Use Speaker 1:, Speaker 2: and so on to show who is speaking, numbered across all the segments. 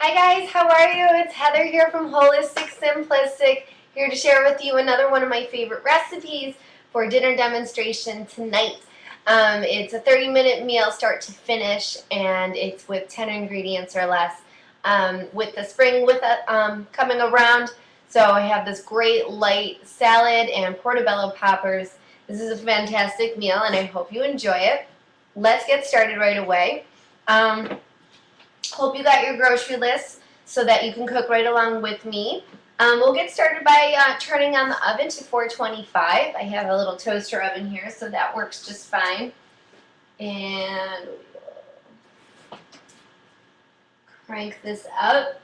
Speaker 1: Hi guys, how are you? It's Heather here from Holistic Simplistic, here to share with you another one of my favorite recipes for dinner demonstration tonight. It's a 30-minute meal start to finish, and it's with 10 ingredients or less. With the spring coming around, so I have this great light salad and portobello poppers. This is a fantastic meal, and I hope you enjoy it. Let's get started right away. Hope you got your grocery list so that you can cook right along with me. We'll get started by turning on the oven to 425. I have a little toaster oven here, so that works just fine. And crank this up.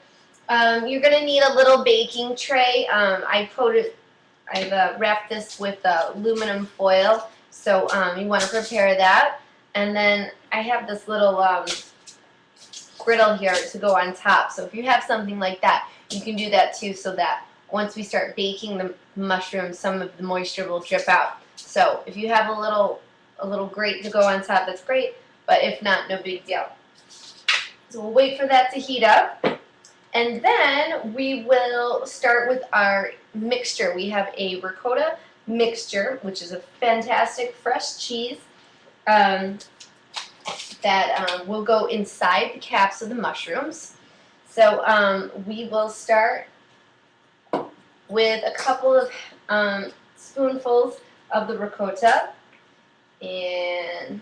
Speaker 1: You're going to need a little baking tray. I've wrapped this with aluminum foil, so you want to prepare that. And then I have this little griddle here to go on top, so if you have something like that, you can do that too, so that once we start baking the mushrooms, some of the moisture will drip out. So if you have a little grate to go on top, that's great, but if not, no big deal. So we'll wait for that to heat up, and then we will start with our mixture. We have a ricotta mixture, which is a fantastic fresh cheese that will go inside the caps of the mushrooms. So we will start with a couple of spoonfuls of the ricotta, and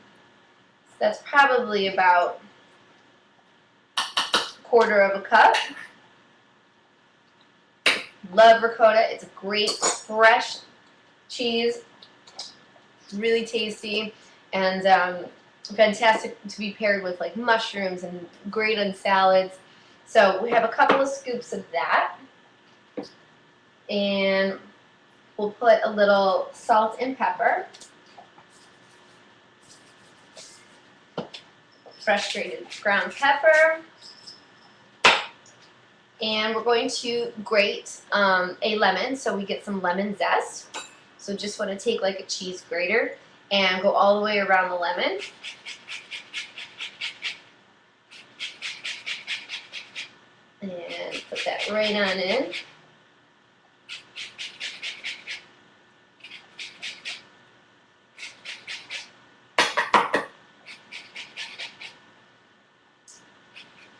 Speaker 1: that's probably about a quarter of a cup. Love ricotta. It's a great fresh cheese, really tasty, and fantastic to be paired with like mushrooms and great on salads. So we have a couple of scoops of that, and we'll put a little salt and pepper, fresh grated ground pepper, and we're going to grate a lemon so we get some lemon zest. So just want to take like a cheese grater and go all the way around the lemon. And put that right on in.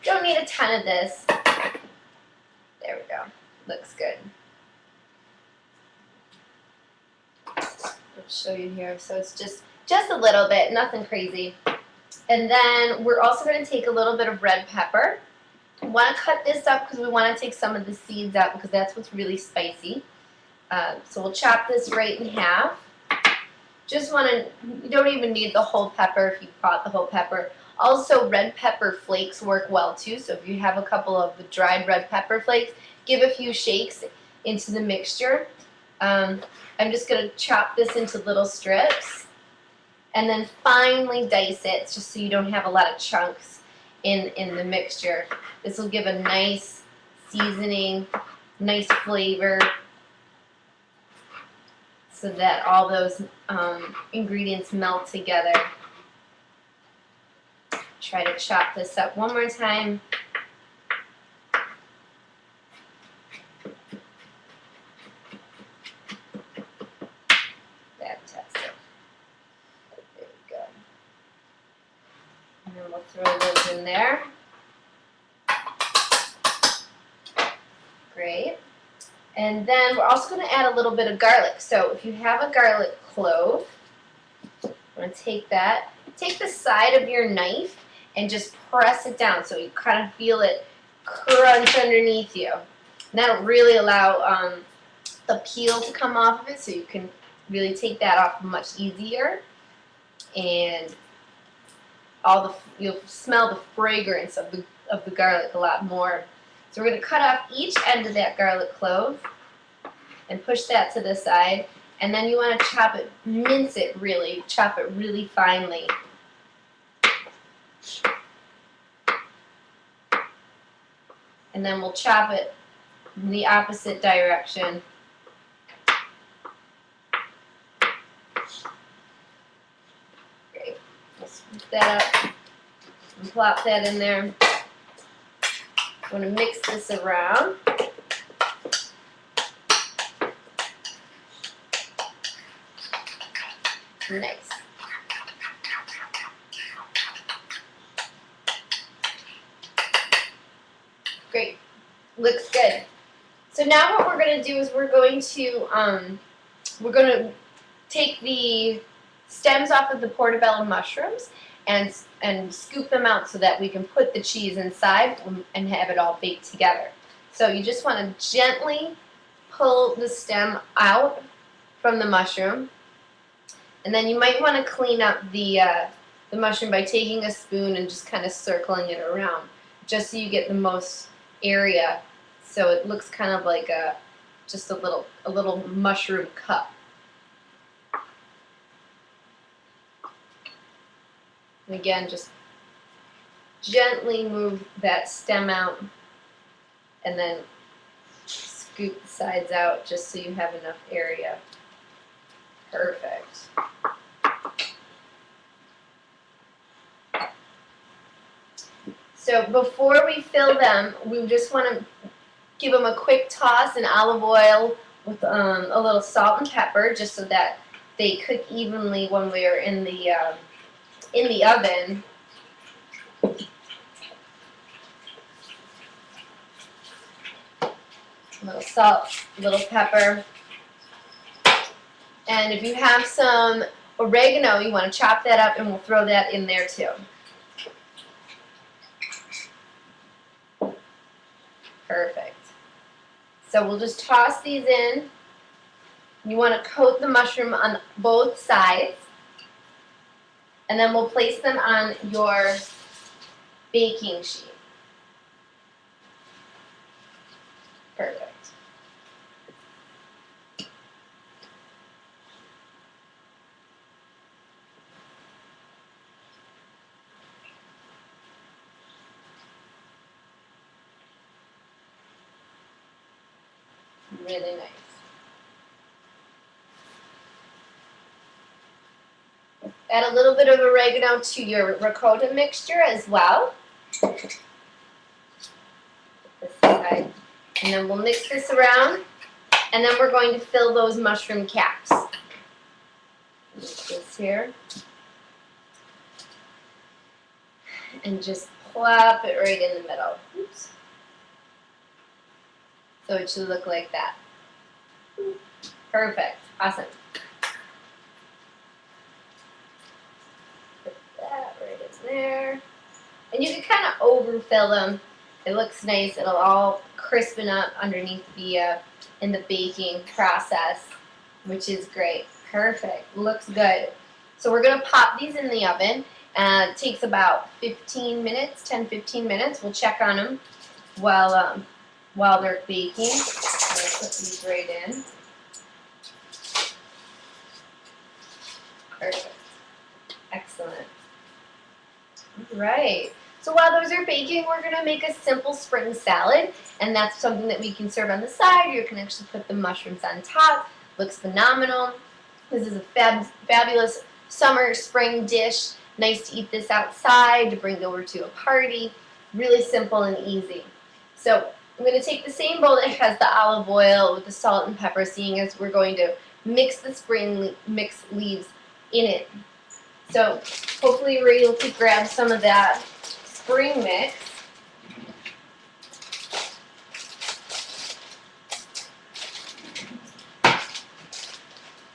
Speaker 1: Don't need a ton of this. There we go. Looks good. I'll show you here. So it's just a little bit, nothing crazy. And then we're also going to take a little bit of red pepper. We want to cut this up because we want to take some of the seeds out, because that's what's really spicy. So we'll chop this right in half. You don't even need the whole pepper if you bought the whole pepper. Also, red pepper flakes work well too, so if you have a couple of the dried red pepper flakes, give a few shakes into the mixture. I'm just going to chop this into little strips and then finely dice it, just so you don't have a lot of chunks in the mixture. This will give a nice seasoning, nice flavor, so that all those ingredients melt together. Try to chop this up one more time. Fantastic. There we go. And then we'll throw those in there. Great. And then we're also going to add a little bit of garlic. So if you have a garlic clove, I'm going to take that. Take the side of your knife and just press it down so you kind of feel it crunch underneath you. And that'll really allow the peel to come off of it, so you can really take that off much easier. And you'll smell the fragrance of the garlic a lot more. So we're going to cut off each end of that garlic clove and push that to the side. And then you want to chop it, mince it really, chop it really finely. And then we'll chop it in the opposite direction. Great. Let's scoop that up and plop that in there. I'm going to mix this around. Nice. Great. Looks good. So now what we're going to do is we're going to take the stems off of the portobello mushrooms and scoop them out so that we can put the cheese inside and have it all baked together. So you just want to gently pull the stem out from the mushroom, and then you might want to clean up the mushroom by taking a spoon and just kind of circling it around, just so you get the most area, so it looks kind of like just a little mushroom cup. And again, just gently move that stem out and then scoop the sides out just so you have enough area. Perfect. So before we fill them, we just want to give them a quick toss in olive oil with a little salt and pepper, just so that they cook evenly when we are in the oven. A little salt, a little pepper. And if you have some oregano, you want to chop that up, and we'll throw that in there too. Perfect. So we'll just toss these in. You want to coat the mushroom on both sides. And then we'll place them on your baking sheet. Perfect. Really nice. Add a little bit of oregano to your ricotta mixture as well. This side. And then we'll mix this around, and then we're going to fill those mushroom caps. Mix this here. And just plop it right in the middle. Oops. So it should look like that. Perfect. Awesome. Put that right in there. And you can kind of overfill them. It looks nice. It'll all crispen up underneath in the baking process, which is great. Perfect. Looks good. So we're going to pop these in the oven. It takes about 15 minutes, 10-15 minutes. We'll check on them while they're baking. I'm going to put these right in. Perfect. Excellent. All right. So while those are baking, we're going to make a simple spring salad, and that's something that we can serve on the side. You can actually put the mushrooms on top. Looks phenomenal. This is a fabulous summer spring dish. Nice to eat this outside, to bring over to a party. Really simple and easy. So I'm going to take the same bowl that has the olive oil with the salt and pepper, seeing as we're going to mix the spring mix leaves in it. So hopefully you're able to grab some of that spring mix.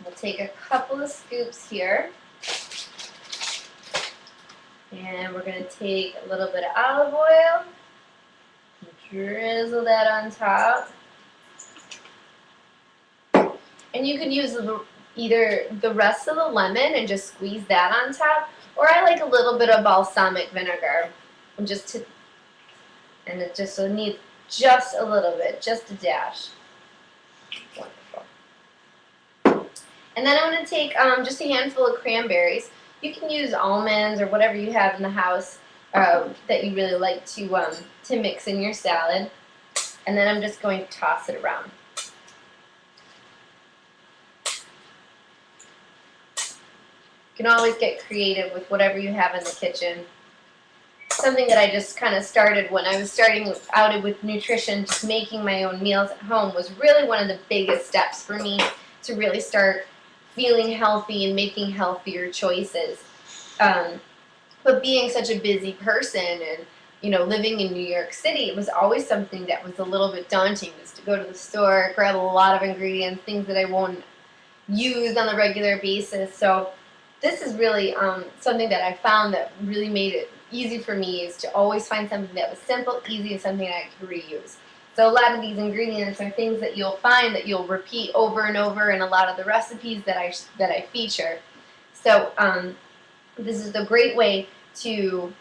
Speaker 1: We'll take a couple of scoops here. And we're going to take a little bit of olive oil, drizzle that on top. And you could use either the rest of the lemon and just squeeze that on top, or I like a little bit of balsamic vinegar, and it just needs just a little bit, just a dash. Wonderful. And then I'm going to take just a handful of cranberries. You can use almonds or whatever you have in the house that you really like to mix in your salad. And then I'm just going to toss it around. You can always get creative with whatever you have in the kitchen. something that I just kind of started when I was starting out with nutrition. Just making my own meals at home was really one of the biggest steps for me to really start feeling healthy and making healthier choices. But being such a busy person and living in New York City, it was always something that was a little bit daunting, just to go to the store, grab a lot of ingredients, things that I won't use on a regular basis. So this is really something that I found that really made it easy for me, is to always find something that was simple, easy, and something I could reuse. So a lot of these ingredients are things that you'll find that you'll repeat over and over in a lot of the recipes that I feature. So this is a great way to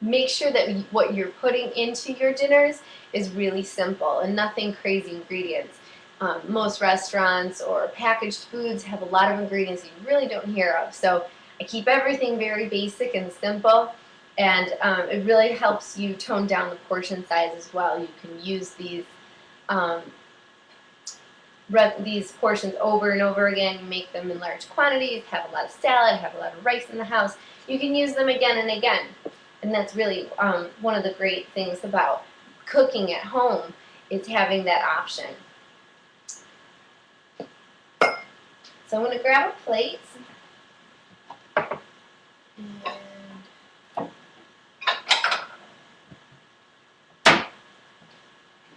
Speaker 1: make sure that what you're putting into your dinners is really simple and nothing crazy ingredients. Most restaurants or packaged foods have a lot of ingredients you really don't hear of. So I keep everything very basic and simple, and it really helps you tone down the portion size as well. You can use these portions over and over again. You make them in large quantities, have a lot of salad, have a lot of rice in the house. You can use them again and again. And that's really one of the great things about cooking at home, is having that option. So I'm going to grab a plate and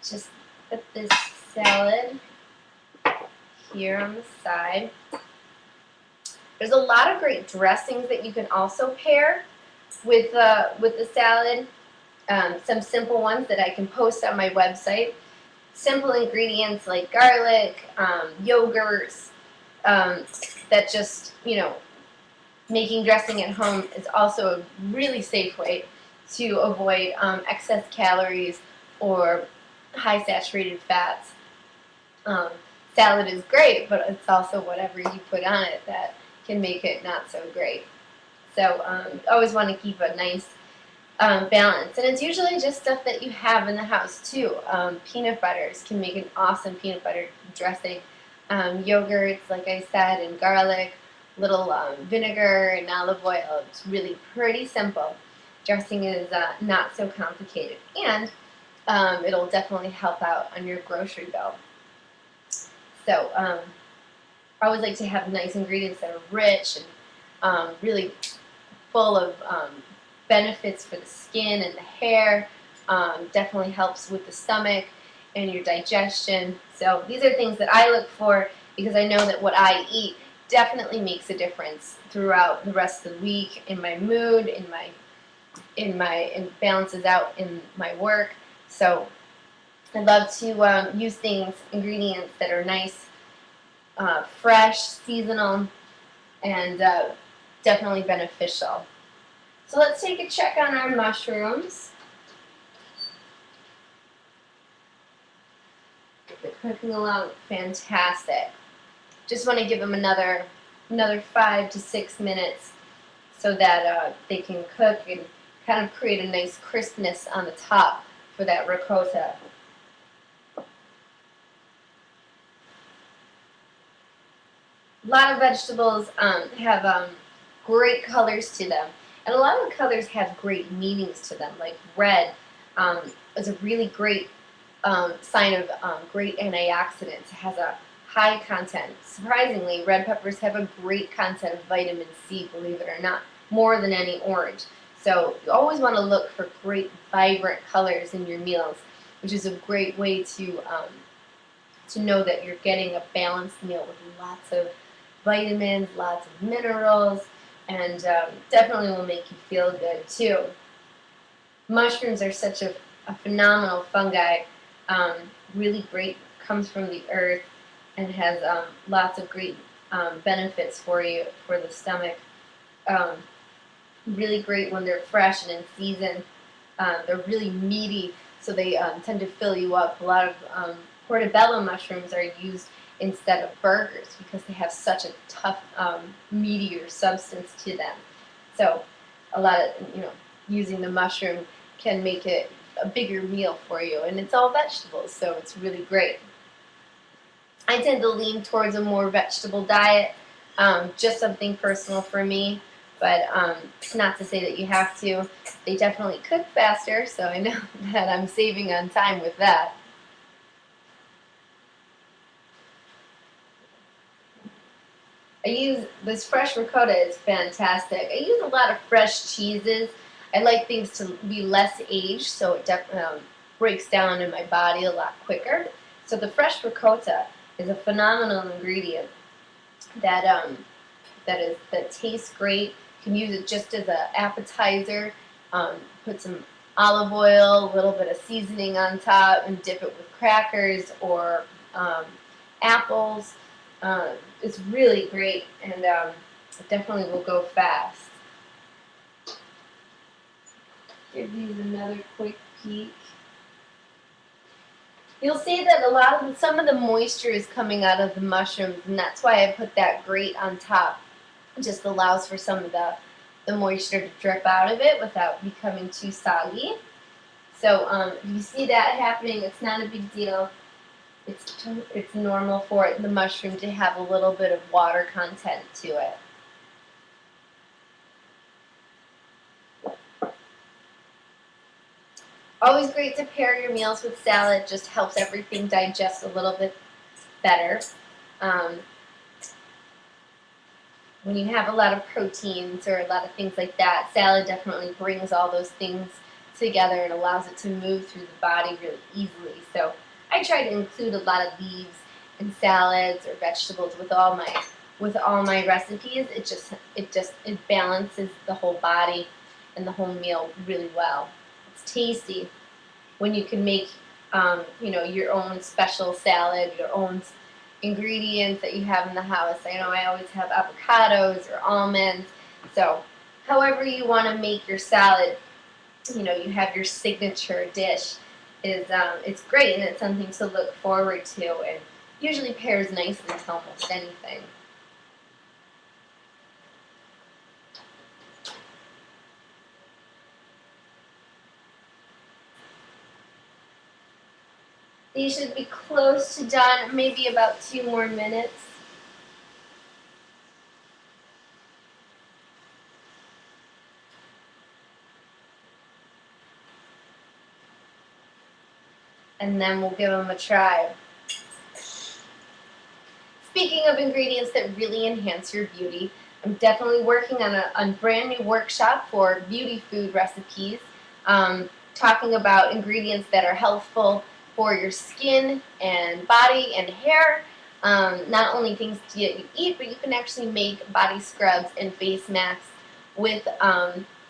Speaker 1: just put this salad here on the side. There's a lot of great dressings that you can also pair with the salad. Some simple ones that I can post on my website. Simple ingredients like garlic, yogurts, that just, making dressing at home is also a really safe way to avoid excess calories or high saturated fats. Salad is great, but it's also whatever you put on it that can make it not so great. So always want to keep a nice balance. And it's usually just stuff that you have in the house too. Peanut butters can make an awesome peanut butter dressing. Yogurts, like I said, and garlic, little vinegar and olive oil. It's really pretty simple. Dressing is not so complicated, and it'll definitely help out on your grocery bill. So I always like to have nice ingredients that are rich and really full of benefits for the skin and the hair. Definitely helps with the stomach and your digestion. So these are things that I look for, because I know that what I eat definitely makes a difference throughout the rest of the week, in my mood, and balances out in my work. So I love to use ingredients that are nice, fresh, seasonal, and definitely beneficial. So let's take a check on our mushrooms. They're cooking along fantastic. Just want to give them another 5 to 6 minutes so that they can cook and kind of create a nice crispness on the top for that ricotta. A lot of vegetables have great colors to them, and a lot of the colors have great meanings to them. Like red is a really great sign of great antioxidants. It has a high content. Surprisingly, red peppers have a great content of vitamin C, believe it or not, more than any orange. So you always want to look for great, vibrant colors in your meals, which is a great way to know that you're getting a balanced meal with lots of vitamins, lots of minerals, and definitely will make you feel good too. Mushrooms are such a phenomenal fungi. Really great, comes from the earth, and has lots of great benefits for you, for the stomach. Really great when they're fresh and in season. They're really meaty, so they tend to fill you up. A lot of portobello mushrooms are used instead of burgers because they have such a tough, meatier substance to them. So a lot of, using the mushroom can make it a bigger meal for you, and it's all vegetables, so it's really great. I tend to lean towards a more vegetable diet, just something personal for me, but it's not to say that you have to. They definitely cook faster, so I know that I'm saving on time with that. I use this fresh ricotta is fantastic. I use a lot of fresh cheeses. I like things to be less aged, so it definitely breaks down in my body a lot quicker. So the fresh ricotta is a phenomenal ingredient that that tastes great. You can use it just as an appetizer. Put some olive oil, a little bit of seasoning on top, and dip it with crackers or apples. It's really great, and it definitely will go fast. Give these another quick peek. You'll see that some of the moisture is coming out of the mushrooms, and that's why I put that grate on top. It just allows for some of the moisture to drip out of it without becoming too soggy. So if you see that happening, it's not a big deal. It's normal for the mushroom to have a little bit of water content to it. Always great to pair your meals with salad. Just helps everything digest a little bit better. When you have a lot of proteins or a lot of things like that, salad definitely brings all those things together and allows it to move through the body really easily. So I try to include a lot of leaves in salads or vegetables with all my recipes. It balances the whole body and the whole meal really well. It's tasty when you can make your own special salad, your own ingredients that you have in the house. I know I always have avocados or almonds. So however you want to make your salad, you have your signature dish. It's great, and it's something to look forward to, and usually pairs nicely with almost anything. These should be close to done, maybe about 2 more minutes. And then we'll give them a try. Speaking of ingredients that really enhance your beauty, I'm definitely working on a brand new workshop for beauty food recipes, talking about ingredients that are healthful for your skin and body and hair. Not only things that you eat, but you can actually make body scrubs and face masks with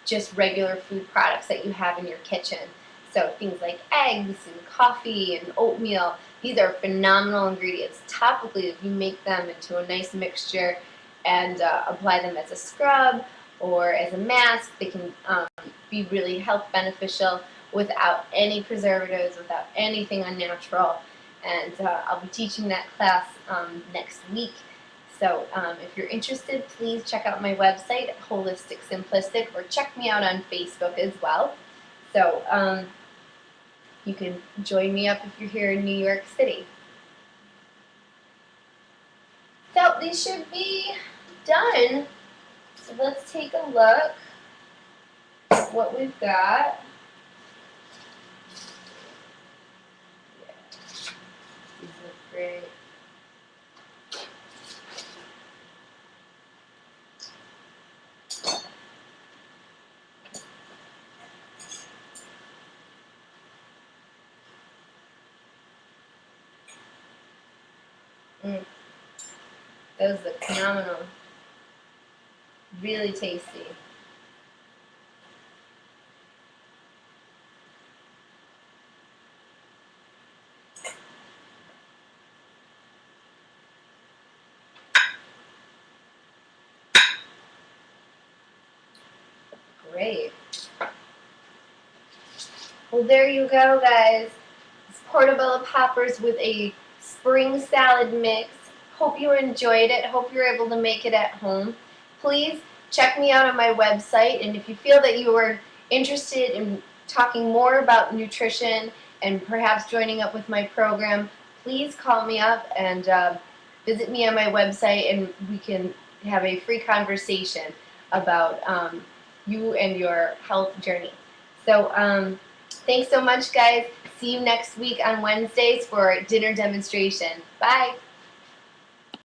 Speaker 1: just regular food products that you have in your kitchen. So things like eggs and coffee and oatmeal, these are phenomenal ingredients. Topically, if you make them into a nice mixture and apply them as a scrub or as a mask, they can be really health beneficial without any preservatives, without anything unnatural. And I'll be teaching that class next week. So if you're interested, please check out my website, Holistic Simplistic, or check me out on Facebook as well. So you can join me up if you're here in New York City. So these should be done. So let's take a look at what we've got. Yeah. These look great. Those look phenomenal. Really tasty. Great. Well, there you go, guys. It's portobello poppers with a spring salad mix. Hope you enjoyed it. Hope you're able to make it at home. Please check me out on my website, and if you feel that you are interested in talking more about nutrition and perhaps joining up with my program, please call me up and visit me on my website, and we can have a free conversation. about you and your health journey. So thanks so much, guys. See you next week on Wednesdays for dinner demonstration. Bye.